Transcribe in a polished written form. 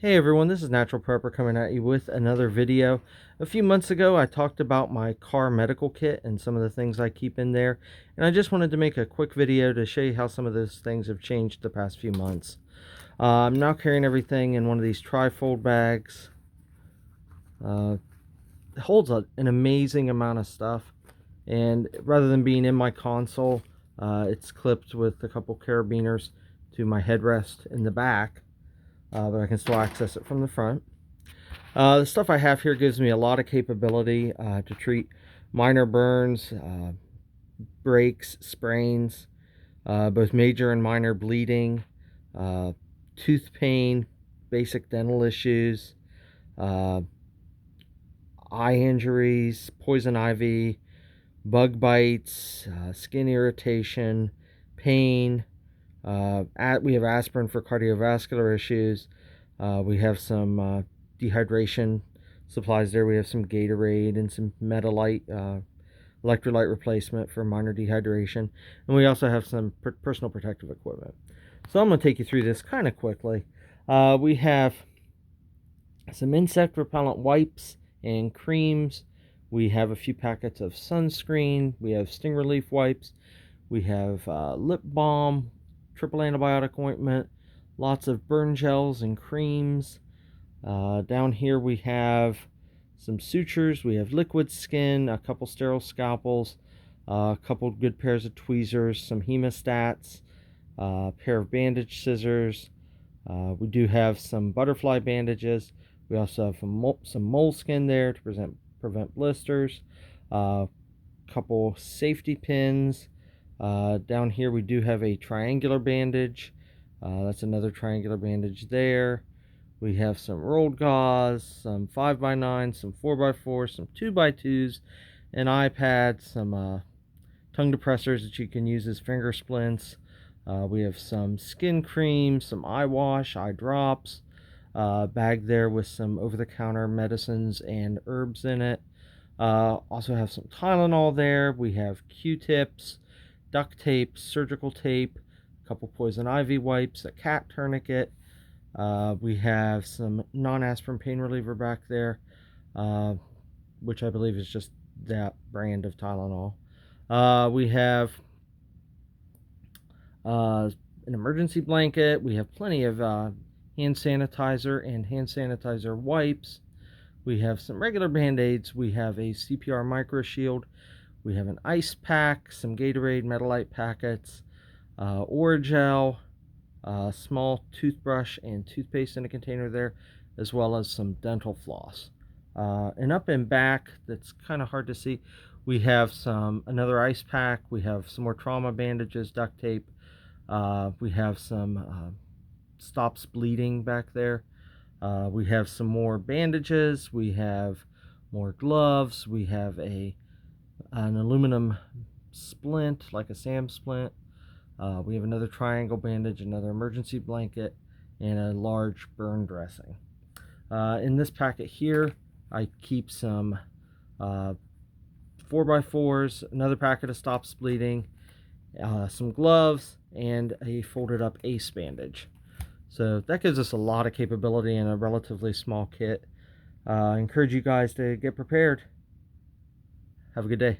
Hey everyone, this is Natural Prepper coming at you with another video. A few months ago, I talked about my car medical kit and some of the things I keep in there, and I just wanted to make a quick video to show you how some of those things have changed the past few months. I'm now carrying everything in one of these tri-fold bags. It holds an amazing amount of stuff, and rather than being in my console, it's clipped with a couple carabiners to my headrest in the back. But I can still access it from the front. The stuff I have here gives me a lot of capability to treat minor burns, breaks, sprains, both major and minor bleeding, uh, tooth pain, basic dental issues, uh, eye injuries, poison ivy, bug bites, skin irritation, pain. We have aspirin for cardiovascular issues. We have some dehydration supplies there. We have some Gatorade and some Metalite electrolyte replacement for minor dehydration. And we also have some personal protective equipment. So I'm going to take you through this kind of quickly. We have some insect repellent wipes and creams. We have a few packets of sunscreen. We have sting relief wipes. We have lip balm, triple antibiotic ointment, lots of burn gels and creams. Down here we have some sutures. We have liquid skin, a couple sterile scalpels, a couple good pairs of tweezers, some hemostats, a pair of bandage scissors. We do have some butterfly bandages. We also have some moleskin there to prevent blisters. A couple safety pins. Down here we do have a triangular bandage. That's another triangular bandage there. We have some rolled gauze, some 5x9, some 4x4, some 2x2s, an iPad, some tongue depressors that you can use as finger splints. We have some skin cream, some eye wash, eye drops, bag there with some over-the-counter medicines and herbs in it. Also have some Tylenol there. We have Q-tips, duct tape, surgical tape, a couple poison ivy wipes, a cat tourniquet. We have some non-aspirin pain reliever back there, which I believe is just that brand of Tylenol. We have an emergency blanket. We have plenty of hand sanitizer and hand sanitizer wipes. We have some regular Band-Aids. We have a CPR micro shield. We have an ice pack, some Gatorade Metalite packets, Orajel, small toothbrush and toothpaste in a container there, as well as some dental floss. And up and back, that's kind of hard to see, we have another ice pack. We have some more trauma bandages, duct tape. We have some stops bleeding back there. We have some more bandages. We have more gloves. We have an aluminum splint, like a SAM splint. We have another triangle bandage, another emergency blanket, and a large burn dressing. In this packet here, I keep some 4x4s, another packet of stops bleeding, some gloves, and a folded up ACE bandage. So that gives us a lot of capability in a relatively small kit. I encourage you guys to get prepared. Have a good day.